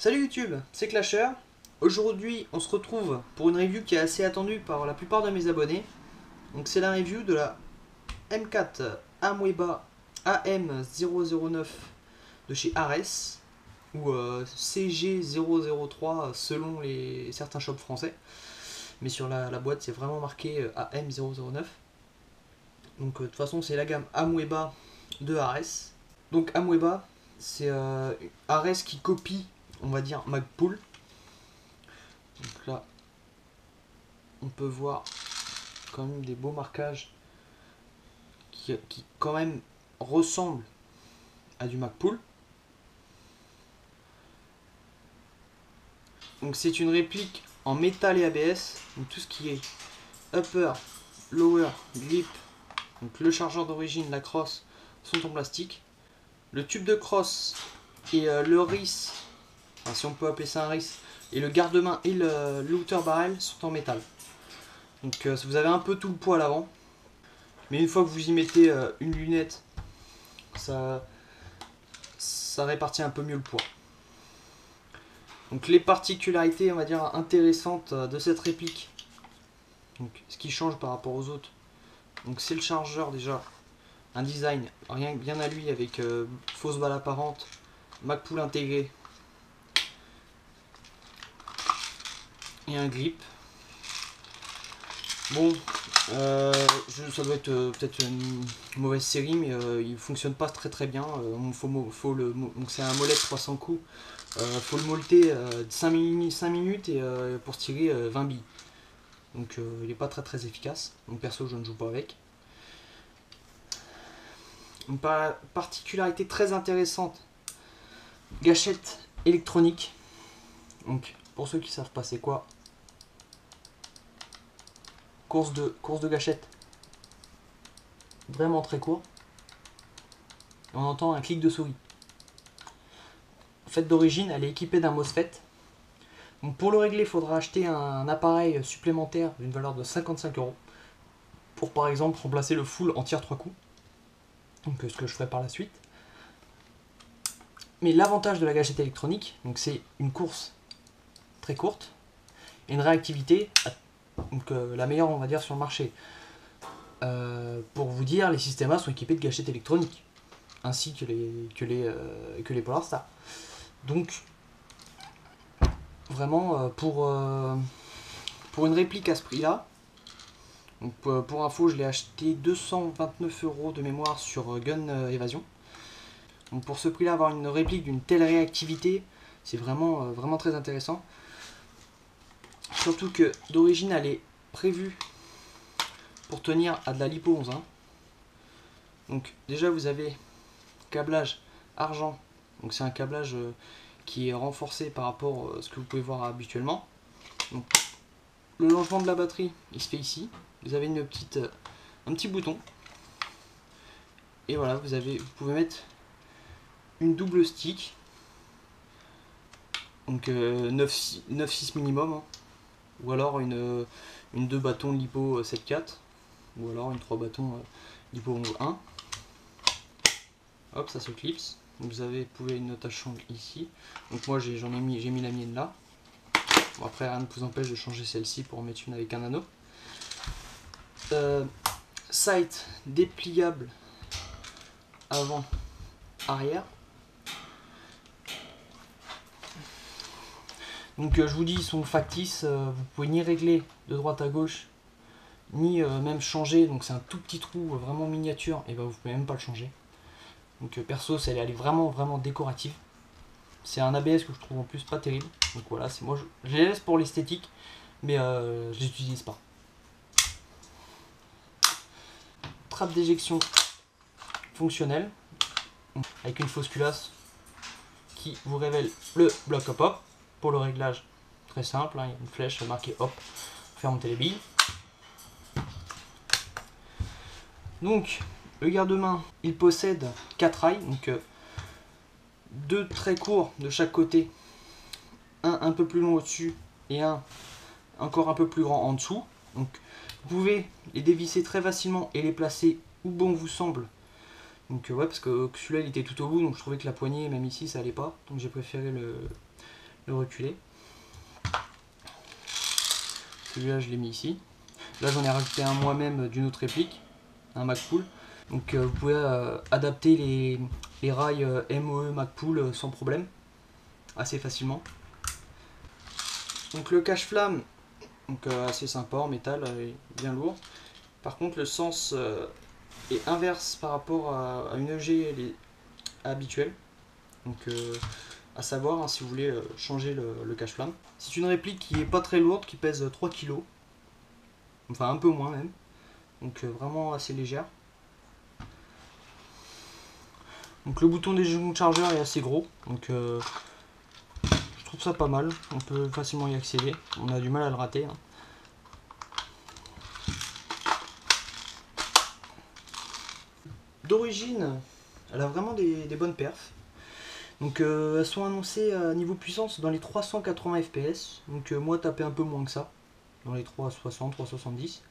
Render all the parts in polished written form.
Salut YouTube, c'est Clasher. Aujourd'hui, on se retrouve pour une review qui est assez attendue par la plupart de mes abonnés. Donc c'est la review de la M4 Amoeba AM009 de chez Ares ou CG003 selon certains shops français. Mais sur la boîte, c'est vraiment marqué AM009. Donc de toute façon, c'est la gamme Amoeba de Ares. Donc Amoeba, c'est Ares qui copie, on va dire, Magpul. Donc là, on peut voir quand même des beaux marquages qui quand même ressemblent à du Magpul. Donc c'est une réplique en métal et ABS. Donc tout ce qui est upper, lower, grip, donc le chargeur d'origine, la crosse sont en plastique. Le tube de crosse et le RIS, enfin, si on peut appeler ça un RIS, et le garde-main et le outer barrel sont en métal. Donc vous avez un peu tout le poids à l'avant. Mais une fois que vous y mettez une lunette, ça répartit un peu mieux le poids. Donc les particularités, on va dire, intéressantes de cette réplique. Donc ce qui change par rapport aux autres. Donc c'est le chargeur déjà. Un design rien bien à lui avec fausse balle apparente, Magpul intégré et un grip. Bon, ça doit être peut-être une mauvaise série, mais il fonctionne pas très bien. Donc c'est un molette 300 coups. Faut le molleter 5 minutes et pour tirer 20 billes. Donc il n'est pas très efficace. Donc perso, je ne joue pas avec. Une particularité très intéressante, gâchette électronique. Donc pour ceux qui ne savent pas c'est quoi, course de gâchette vraiment très court. Et on entend un clic de souris. En fait, d'origine, elle est équipée d'un MOSFET. Donc pour le régler, il faudra acheter un appareil supplémentaire d'une valeur de 55 € pour par exemple remplacer le full en tir 3 coups. Donc ce que je ferai par la suite. Mais l'avantage de la gâchette électronique, donc c'est une course très courte et une réactivité donc, la meilleure, on va dire, sur le marché. Pour vous dire, les systèmes A sont équipés de gâchettes électroniques ainsi que les Polar Star. Donc vraiment pour une réplique à ce prix là, donc pour info, je l'ai acheté 229 € de mémoire sur Gun Evasion. Donc pour ce prix là, avoir une réplique d'une telle réactivité, c'est vraiment très intéressant. Surtout que d'origine elle est prévue pour tenir à de la lipo 11. Donc déjà vous avez câblage argent, donc c'est un câblage qui est renforcé par rapport à ce que vous pouvez voir habituellement. Donc, le lancement de la batterie, il se fait ici. Vous avez un petit bouton. Et voilà, vous pouvez mettre une double stick. Donc 9-6 minimum. Ou alors une 2 bâtons lipo 7.4. Ou alors une 3 bâtons lipo 1. Hop, ça se clipse. Donc vous pouvez une attachante ici. Donc moi j'ai mis la mienne là. Bon, après rien ne vous empêche de changer celle-ci pour en mettre une avec un anneau. Sight dépliable avant arrière. Donc je vous dis, ils sont factices, vous pouvez ni régler de droite à gauche ni même changer. Donc c'est un tout petit trou vraiment miniature et ben vous pouvez même pas le changer. Donc perso, elle est vraiment décorative. C'est un ABS que je trouve en plus pas terrible. Donc voilà, moi je les laisse pour l'esthétique, mais je les utilise pas. Trappe d'éjection fonctionnelle avec une fausse culasse qui vous révèle le bloc hop. Pour le réglage, très simple, il y a une flèche marquée hop pour faire monter les billes. Donc le garde-main, il possède 4 rails, donc 2 très courts de chaque côté, un peu plus long au-dessus et un encore un peu plus grand en dessous. Donc vous pouvez les dévisser très facilement et les placer où bon vous semble. Donc ouais, parce que celui-là il était tout au bout, donc je trouvais que la poignée, même ici, ça allait pas. Donc j'ai préféré le reculer. Celui-là, je l'ai mis ici. Là, j'en ai rajouté un moi-même d'une autre réplique, un Magpul. Donc, vous pouvez adapter les rails MOE Magpul sans problème, assez facilement. Donc, le cache-flamme, donc assez sympa en métal, bien lourd. Par contre, le sens est inverse par rapport à une EG habituelle. Donc, à savoir, hein, si vous voulez changer le cache-flamme. C'est une réplique qui est pas très lourde, qui pèse 3 kg. Enfin, un peu moins même. Donc, vraiment assez légère. Donc, le bouton des genoux de chargeur est assez gros. Donc, je trouve ça pas mal. On peut facilement y accéder. On a du mal à le rater. Hein. D'origine, elle a vraiment des bonnes perfs. Donc elles sont annoncées à niveau puissance dans les 380 fps. Donc moi taper un peu moins que ça, dans les 360, 370.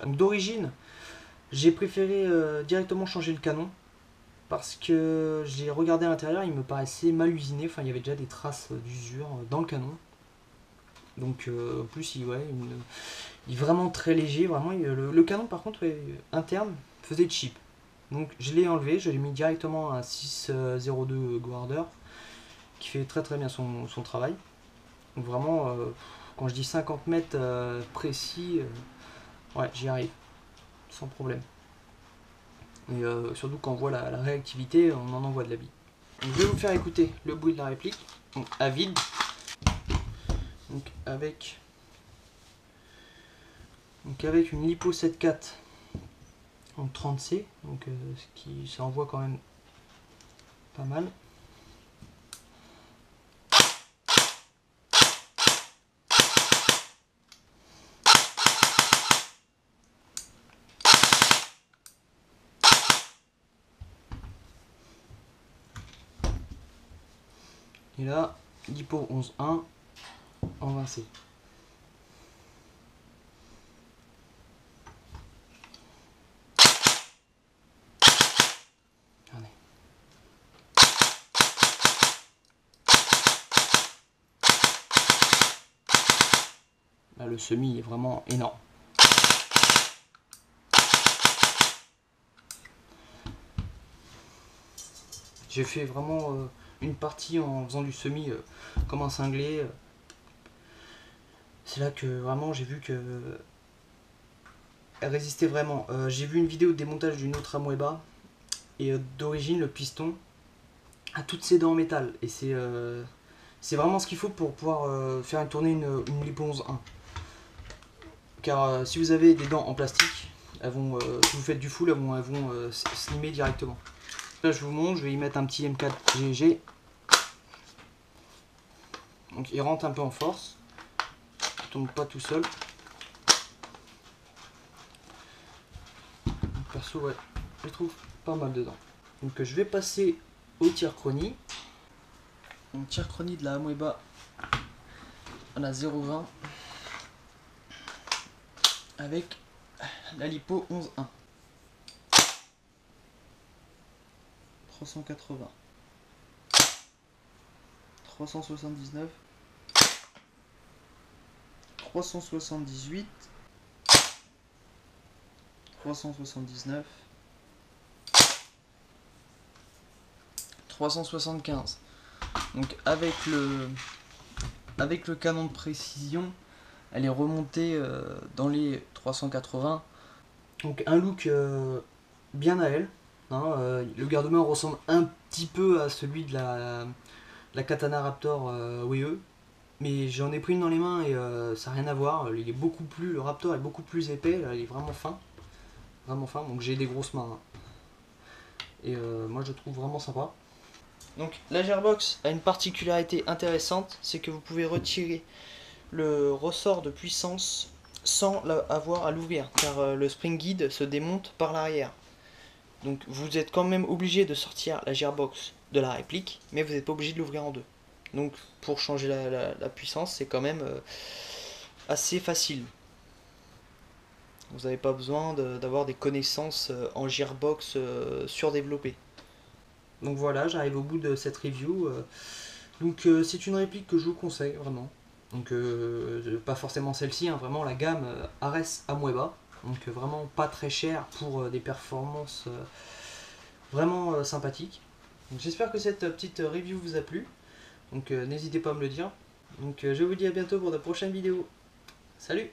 Donc d'origine, j'ai préféré directement changer le canon. Parce que j'ai regardé à l'intérieur, il me paraissait mal usiné. Enfin, il y avait déjà des traces d'usure dans le canon. Donc en plus, il est vraiment très léger. Vraiment, le canon par contre, interne, faisait cheap. Donc je l'ai enlevé, je l'ai mis directement à 602 Guarder qui fait très très bien son travail. Donc vraiment, quand je dis 50 mètres précis, ouais, j'y arrive sans problème. Et surtout quand on voit la réactivité, on en envoie de la bille. Donc, je vais vous faire écouter le bruit de la réplique, donc à vide, donc avec une Lipo 7.4 en 30C, donc ce qui ça envoie quand même pas mal. Et là, Lipo 11.1 en 20C. Là, le semi est vraiment énorme. J'ai fait vraiment une partie en faisant du semi comme un cinglé. C'est là que vraiment j'ai vu que elle résistait vraiment. J'ai vu une vidéo de démontage d'une autre Amoeba et d'origine le piston a toutes ses dents en métal et c'est vraiment ce qu'il faut pour pouvoir faire tourner une Lipo 11.1. Car si vous avez des dents en plastique, elles vont, si vous faites du full, elles vont slimer directement. Là je vous montre, je vais y mettre un petit M4 GG. Donc il rentre un peu en force, il tombe pas tout seul. Donc, perso ouais, je trouve pas mal dedans. Donc je vais passer au tir chronie. Donc tir chronie de la Amoeba à la 0.20 avec la Lipo 11.1. 380, 379, 378, 379, 375. Donc avec le canon de précision, elle est remontée dans les 380. Donc un look bien à elle. Hein, le garde-main ressemble un petit peu à celui de la Katana Raptor WE, mais j'en ai pris une dans les mains et ça n'a rien à voir. Le Raptor est beaucoup plus épais, là, il est vraiment fin, donc j'ai des grosses mains. Hein. Et moi je le trouve vraiment sympa. Donc la Gearbox a une particularité intéressante, c'est que vous pouvez retirer le ressort de puissance sans avoir à l'ouvrir, car le spring guide se démonte par l'arrière. Donc vous êtes quand même obligé de sortir la Gearbox de la réplique, mais vous n'êtes pas obligé de l'ouvrir en deux. Donc pour changer la puissance, c'est quand même assez facile. Vous n'avez pas besoin d'avoir des connaissances en Gearbox surdéveloppées. Donc voilà, j'arrive au bout de cette review. Donc c'est une réplique que je vous conseille vraiment. Donc pas forcément celle-ci, hein, vraiment la gamme Ares Amoeba. Donc vraiment pas très cher pour des performances vraiment sympathiques. Donc j'espère que cette petite review vous a plu. Donc n'hésitez pas à me le dire. Donc je vous dis à bientôt pour de prochaines vidéos. Salut!